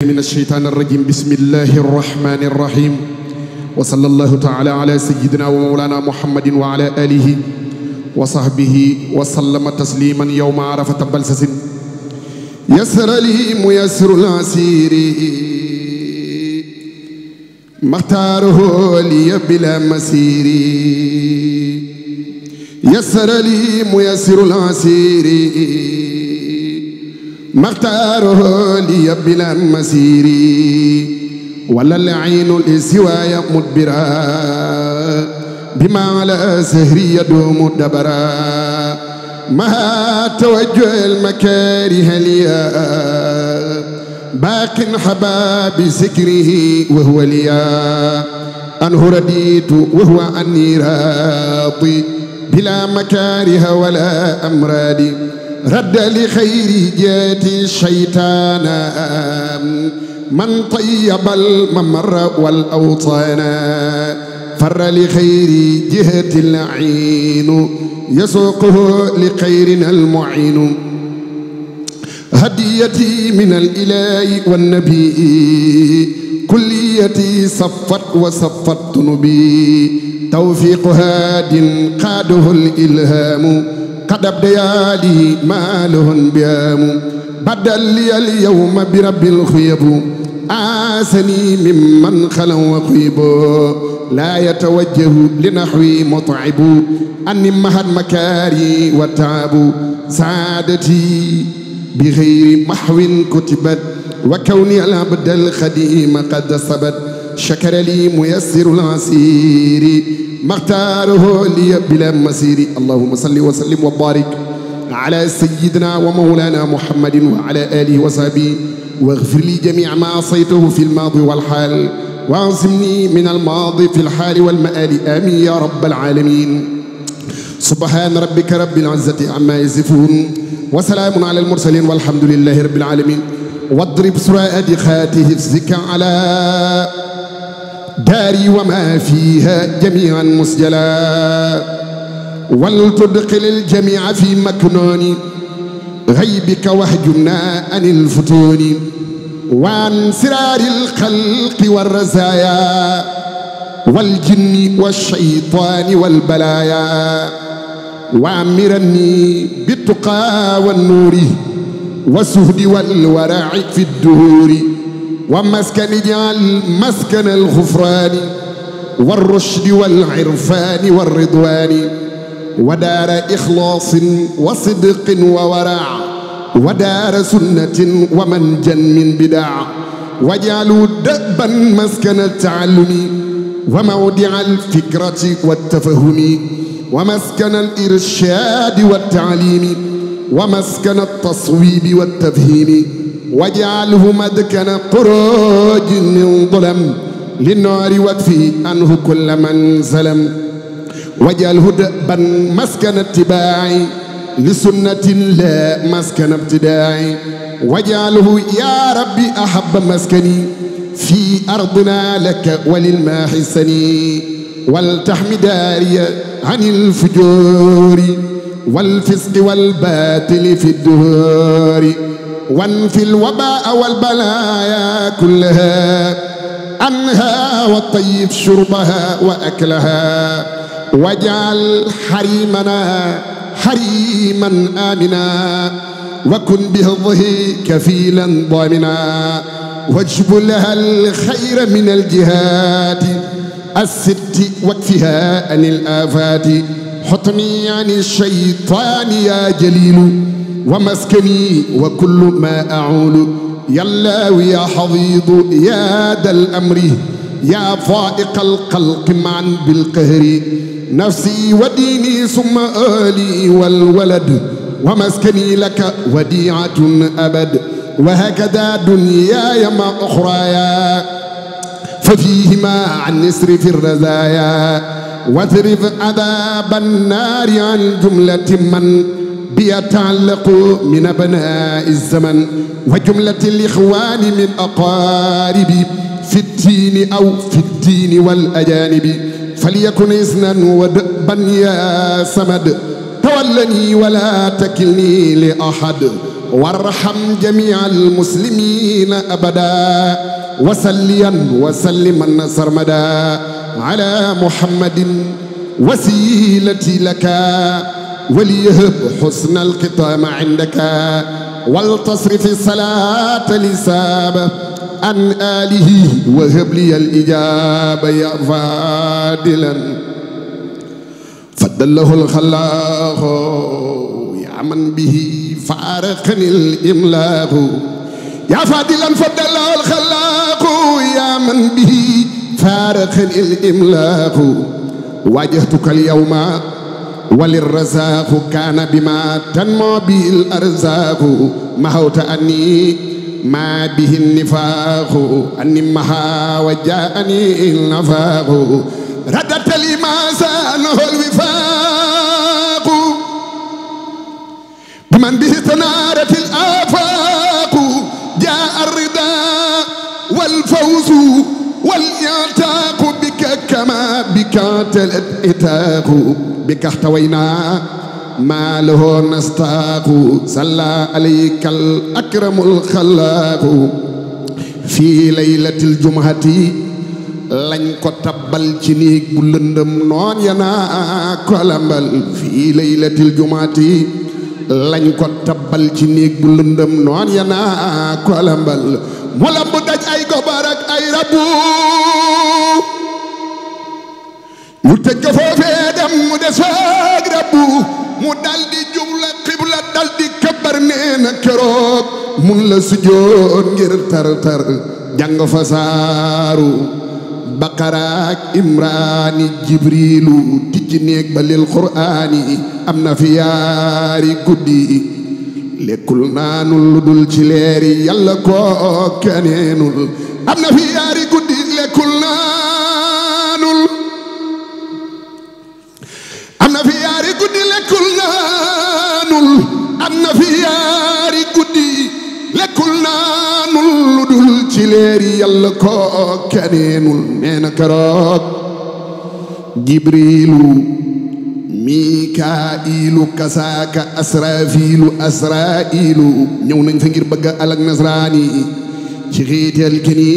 من الشيطان الرجيم بسم الله الرحمن الرحيم وصلى الله تعالى على سيدنا ومولانا محمد وعلى آله وصحبه وسلم تسليما يوم عرفة بلسس يسر لي ميسر العسير مختاره لي بلا مسير يسر لي ميسر العسير مختاره لي بلا مسير ولا العين السواي مدبرا بما على سهري يدوم دبرا ما توجه المكاره ليا باق حباب ذكره وهو ليا أنه رديت وهو عني راضي بلا مكاره ولا أمراض رد لخير جات الشيطان من طيب الممر والأوطان فر لخير جهة العين يسوقه لخيرنا المعين هديتي من الإله والنبي كليتي صفت وصفت نبي توفيق هاد قاده الإلهام قد أبديا لي ما له بيام بدل لي اليوم برب الخيب آسني ممن خلا وخيب لا يتوجه لنحوي مطعب أني مهد مكاري وتعب سعادتي بغير محو كتبت وكوني العبد الخديم قد ثبت شكر لي ميسر العسير مختاره لي بلا مسير اللهم صل وسلم وبارك على سيدنا ومولانا محمد وعلى آله وصحبه واغفر لي جميع ما عصيته في الماضي والحال واعصمني من الماضي في الحال والمآل آمين يا رب العالمين سبحان ربك رب العزة عما يصفون وسلام على المرسلين والحمد لله رب العالمين واضرب سراد خاته حفظك على داري وما فيها جميعا مسجلا ولتدخل الجميع في مكنون غيبك واهجمنا عن الفتون وعن سرار الخلق والرزايا والجن والشيطان والبلايا وعمرني بالتقى والنور والسهد والورع في الدهور ومسكن اجعل مسكن الغفران والرشد والعرفان والرضوان ودار إخلاص وصدق وورع ودار سنة ومنجا من بدع وجعلوا دأبا مسكن التعلم وموضع الفكرة والتفهم ومسكن الإرشاد والتعليم ومسكن التصويب والتفهيم واجعله مدكن خروج من ظلم للنار واكفي عنه كل من ظلم واجعله دأبا مسكن اتباع لسنة لا مسكن ابتداع واجعله يا ربي أحب مسكني في أرضنا لك وللماحسني والتحمي داري عن الفجور والفسق والباطل في الدهور وانفي الوباء والبلايا كلها عنها والطيب شربها وأكلها واجعل حريمنا حريما آمنا وكن بهضه كفيلا ضامنا واجب لها الخير من الجهات الست واكفها عن الآفات حطني عن الشيطان يا جليل ومسكني وكل ما أعول يا الله يا حضيض يا ذا الأمر يا فائق الخلق معا بالقهر نفسي وديني ثم آلي والولد ومسكني لك وديعة أبد وهكذا دنياي ما أخرايا ففيهما عن نسر في الرزايا واثرف عذاب النار عن جملة من بيتعلق من أبناء الزمن وجملة الإخوان من أقاربي في الدين أو في الدين والأجانب فليكن إذنا ودأبا يا سمد تولني ولا تكلني لأحد وارحم جميع المسلمين أبدا وسليا وسلما سرمدا على محمد وسيلتي لك وليهب حسن الختام عندك والتصرف الصلاة لساب عن آله وهب لي الإجابة يا فاضلا فضله الخلاق يا من به فارقني الإملاق يا فاضلا فضله الخلاق يا من به فارقني الإملاق واجهتك اليوم وللرزاق كان بما تنمو به الأرزاق محوت أني ما به النفاق أني مها وجاءني النفاق ردت لي ما سانه الوفاق بمن به تنارت الآفاق جاء الرضا والفوز والإعتاق بك كما بك تلت إتاق بك احتوينا ما له نستاق صلى عليك الأكرم الخلاق في ليلة الجمعة lañ ko tabbal ci néeg bu lëndëm noon yanaa ko lambal fii laylatil jumaati lañ ko tabbal ci néeg bu lëndëm noon yanaa ko lambal mu lamb daj ay gobar ak ay rabu ñu tëj ko foofee dem mu des faag rabu mu daldi jubla xibla daldi kabar nee na keroog mun la sujjoon ngir tar-tar jàng fa saaru baqaraak imraani jibriilu tijji néeg ba lil quraani am na fi yaari guddi lekkul naanul lu dul ci leeri yàlla koo keneenul am na fi yaari guddi lekkul naanul am na fi yaari guddi lekkul naanul am na fi yaari guddi lekkul naanul lu dul ci leeri yàlla koo keneenul nee na keroog jibriilu mikaa'ilu kasaaka asraafiilu asraa'ilu ñëw nañ fa ngir bëgg alak nasraani ci xiiteel ki ni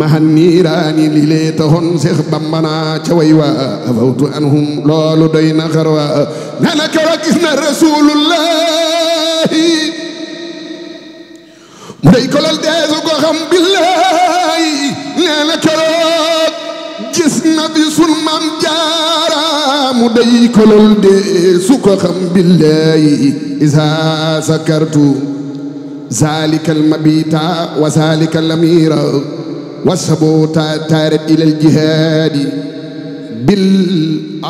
mahan niiraani li lee taxoon Seex Bambana ca way wa afawtu anhum loolu doy na xarwa nee na keroog gis na rasulullahi mu dey kolal deesu ko xam billaahi nee na keroog gis na bi sun maam jaara mu dey kolal deesu ko xam billaahi isa sakartu zalika almabita wa zalika alamira wa sabota taarat ila aljihaadi bil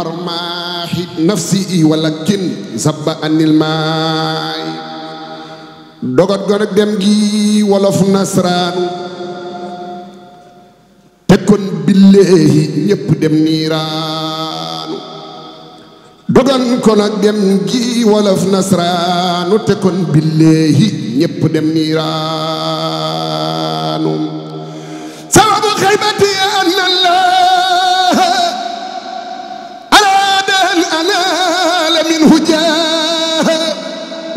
armaahi nafsi walakin sabba anil maay dogot gon ak dem gi wolof nasraanu te kon billeehi ñépp dem niiraanu dogon kon ak dem gi wolof nasraanu te kon billeehi ñépp dem niiraanu sababu xaybati an allah araada an anaala minhu jaaha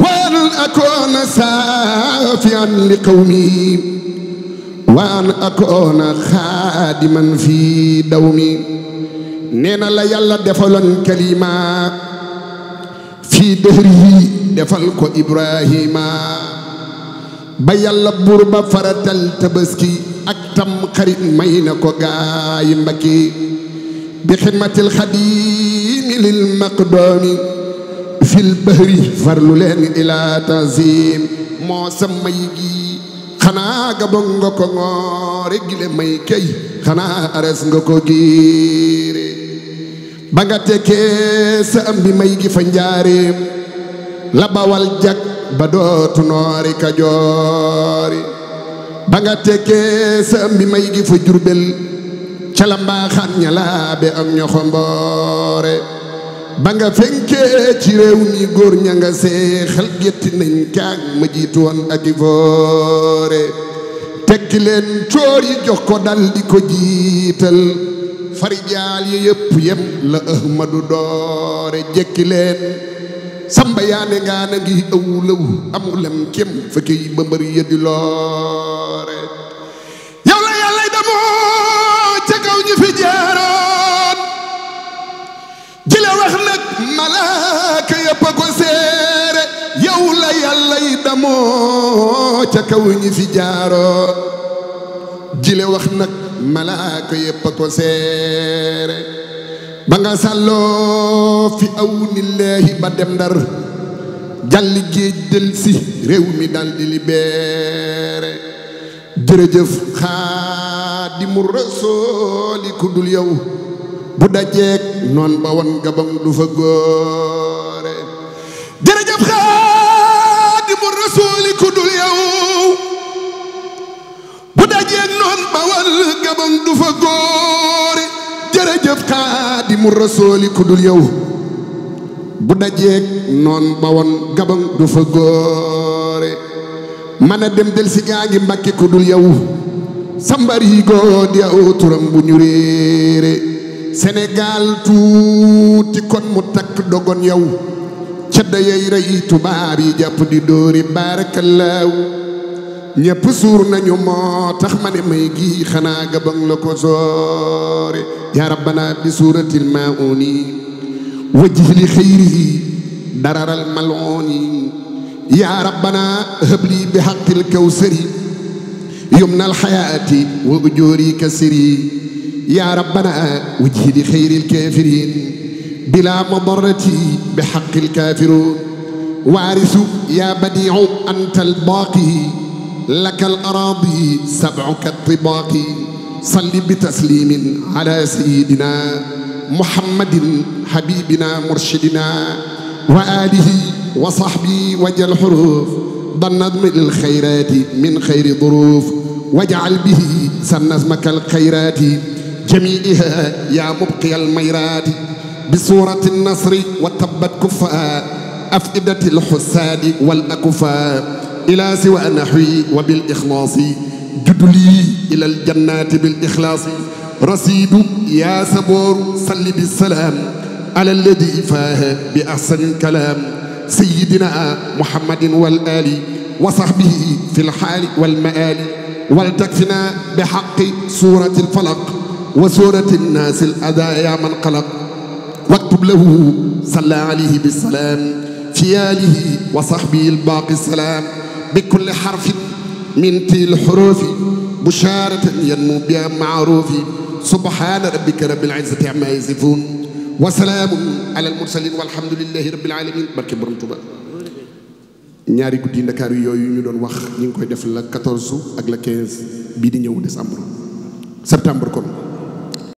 وأن أكون سافيا لقومي وأن أكون خادما في دومي نينا لا يالا دفلون كلمة في دهره دفلكو إبراهيم با يالا بوربا فرتل تبسكي أكتم خريط مينكو غاي مبكي بخدمة الخديم للمقدوم fil bahri farlu leen ila tanzim moo sa may gi xanaa gabon nga ko ngoore gile may kay xanaa ares nga ko giire ba nga tekkee sa am bi may gi fa njaareem la bawal jak ba dootu noori kajoori ba nga tekkee sa am bi may gi fa jurbel ca la mbaaxaan ñalaabe ak ñoxomboore ba nga fenkee ci réew mi góor ña nga seexal gétti nañ kaag ma jiitu woon ak i foore tekki leen coor yi jox ko dal di ko jiital farijaal yi yëpp yem la Ahmadu doore jekki leen samba yaane ngaana ngi awlaw amulem kem fa kay ba mbër ya di loore yow la yàlla damoo ca kaw ñu fi jaaroon jile wax nag malaaka yëpp a ko seere yow la yàlla damoo ca kaw ñu fi jaaroon jile wax nag malaaka yëpp a ko seere ba nga sàlloo fi aw nillaahi ba dem ndar jàlli géej del si réew mi dal di libéré jërëjëf Xaadimu Rasuuli ku dul yow bu dajeek noon ba won gabam du fa góore jërëjëf Xaadimu Rasuuli ku dul yow bu dajeek noon ba won gabam du fa góore jërëjëf Xaadimu Rasuuli ku dul yow bu dajeek noon ba woon gabang du fa góore mën a dem del si gaa ngi Mbàkke ku dul yow sambariigoo di aw turam bu ñu réere Sénégal tuuti kon mu takk dogon yow cadda yey rey tubaab yi jàpp di dóori baarakallaahu ñépp suur nañu moo tax ma ne may gi xanaa gabang la ko soore yaa rabbana bi suuratil maa'uuni wajjih li xayrihi dararal mal'uuni yaa rabbana habli bi haqqil kawsari yumnal hayaati wa ujuuri kasiri yaa rabbana wajjih li xayril kaafiriin bilaa madarrati bi haqqil kaafiruun waarisu yaa badii'u antal baaqi lakal araadi sab'uka tibaaqi salli bi tasliimin ala sayyidina muhammadin habibina murshidina wa alihi wa sahbihi wajal huruf dannadmi lil khayrati min khayri duruf waj'al bihi sanazmaka al khayrati jami'iha ya mubqi al mayrati bi surati an-nasri wa tabbat kufa afidati al husadi wal akufa ila siwa nahwi wa bil ikhlasi judli ila al jannati bil ikhlasi rasidu ya sabor salli bisalaam ala alladi faaha bi ahsani kalaam sayyidina muhammadin wal ali wa sahbihi fil haali wal maali wal takfina bi haqqi suurati al falaq wa suurati nnaas al adaa yaa man xalaq waktub lahu salla alayhi bisalaam fi aalihi wa sahbihi al baaqi salaam bi kulli harfin min til hurufi bushaaratan yanmu biha maarufi subhaana rabbika rabbil izzati ammaa yasifuun wa salaamun alal mursaliin walhamdulillaahi rabbil aalamiin barke borom Tuuba ñaari guddi Ndakaaru yooyu ñu doon wax ñu ngi koy def la 14 ak la 15 bii di ñëw septembre kon